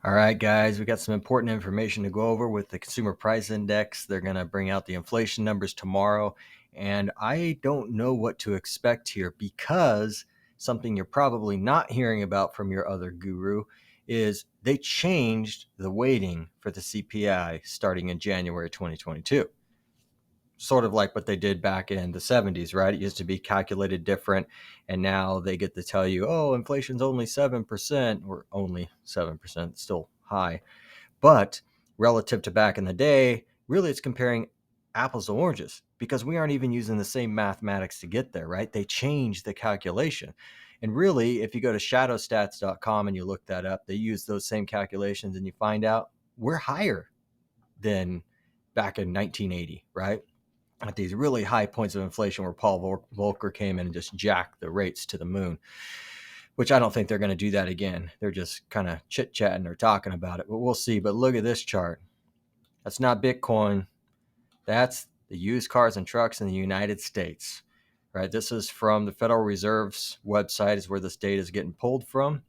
All right, guys, we got some important information to go over with the Consumer Price Index. They're going to bring out the inflation numbers tomorrow, and I don't know what to expect here because something you're probably not hearing about from your other guru is they changed the weighting for the CPI starting in January 2022. Sort of like what they did back in the 70s, right? It used to be calculated different, and now they get to tell you, oh, inflation's only 7%, or only 7%, still high. But relative to back in the day, really it's comparing apples to oranges because we aren't even using the same mathematics to get there, right? They changed the calculation. And really, if you go to shadowstats.com and you look that up, they use those same calculations and you find out we're higher than back in 1980, right? At these really high points of inflation where Paul Volcker came in and just jacked the rates to the moon, which I don't think they're going to do that again. They're just kind of chit-chatting or talking about it, but we'll see. But look at this chart. That's not Bitcoin. That's the used cars and trucks in the United States, right? This is from the Federal Reserve's website is where this data is getting pulled from.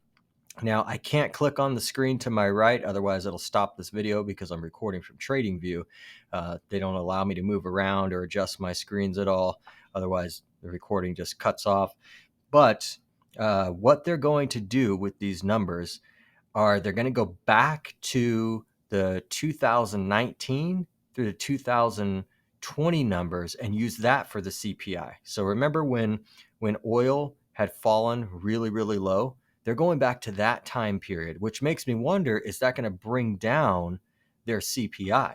Now, I can't click on the screen to my right, otherwise it'll stop this video because I'm recording from TradingView. They don't allow me to move around or adjust my screens at all. Otherwise, the recording just cuts off. But what they're going to do with these numbers are they're going to go back to the 2019 through the 2020 numbers and use that for the CPI. So remember when oil had fallen really, really low? They're going back to that time period, which makes me wonder, is that going to bring down their CPI?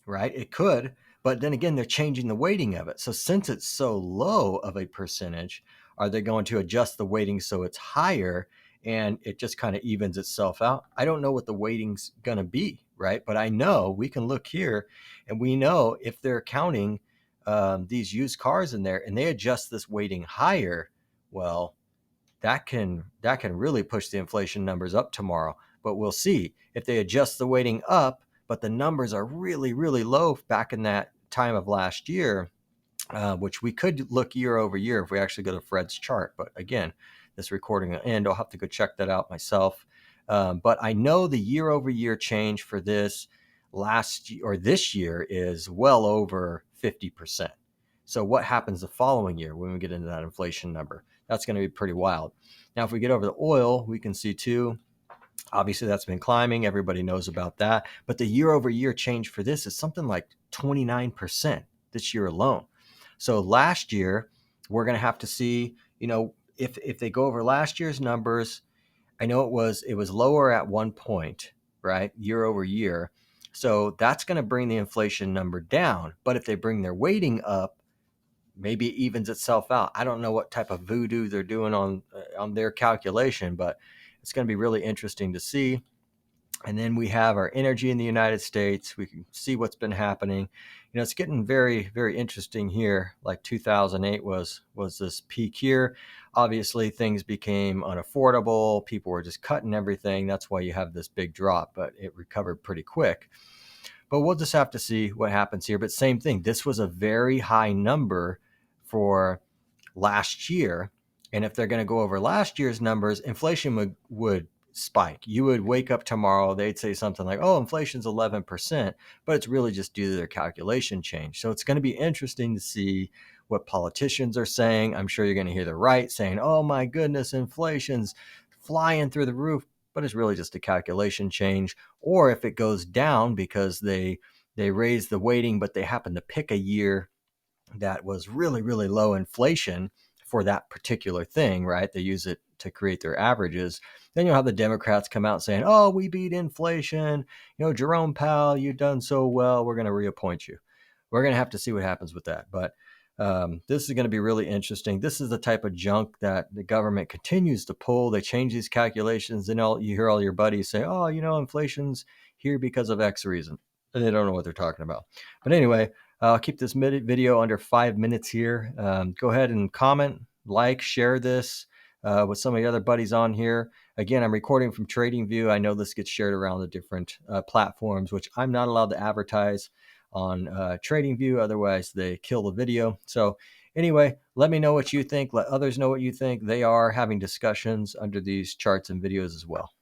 Right? It could, but then again, they're changing the weighting of it. So since it's so low of a percentage, are they going to adjust the weighting so it's higher and it just kind of evens itself out? I don't know what the weighting's going to be, right? But I know we can look here and we know if they're counting these used cars in there and they adjust this weighting higher, well, that can really push the inflation numbers up tomorrow. But we'll see if they adjust the weighting up, but the numbers are really, really low back in that time of last year, which we could look year over year if we actually go to Fred's chart. But again, this recording will end. I'll have to go check that out myself. But I know the year over year change for this last year or this year is well over 50%. So what happens the following year when we get into that inflation number? That's going to be pretty wild. Now, if we get over the oil, we can see too, obviously that's been climbing. Everybody knows about that. But the year over year change for this is something like 29% this year alone. So last year, we're going to have to see, if they go over last year's numbers, I know it was lower at one point, right? Year over year. So that's going to bring the inflation number down. But if they bring their weighting up, maybe it evens itself out. I don't know what type of voodoo they're doing on their calculation, but it's going to be really interesting to see. And then we have our energy in the United States. We can see what's been happening. It's getting very, very interesting here. Like 2008 was this peak here. Obviously, things became unaffordable. People were just cutting everything. That's why you have this big drop, but it recovered pretty quick. But we'll just have to see what happens here. But same thing, this was a very high number for last year. And if they're going to go over last year's numbers, inflation would spike. You would wake up tomorrow, they'd say something like, oh, inflation's 11%, but it's really just due to their calculation change. So it's going to be interesting to see what politicians are saying. I'm sure you're going to hear the right saying, oh my goodness, inflation's flying through the roof, but it's really just a calculation change. Or if it goes down because they raise the weighting, but they happen to pick a year that was really, really low inflation for that particular thing, right? They use it to create their averages. Then you'll have the Democrats come out saying, oh, we beat inflation. Jerome Powell, you've done so well. We're going to reappoint you. We're going to have to see what happens with that. But this is going to be really interesting. This is the type of junk that the government continues to pull. They change these calculations, and you hear all your buddies say, oh, inflation's here because of X reason. And they don't know what they're talking about. But anyway, I'll keep this video under 5 minutes here. Go ahead and comment, share this with some of the other buddies on here. Again, I'm recording from TradingView. I know this gets shared around the different platforms, which I'm not allowed to advertise on TradingView. Otherwise, they kill the video. So anyway, let me know what you think. Let others know what you think. They are having discussions under these charts and videos as well.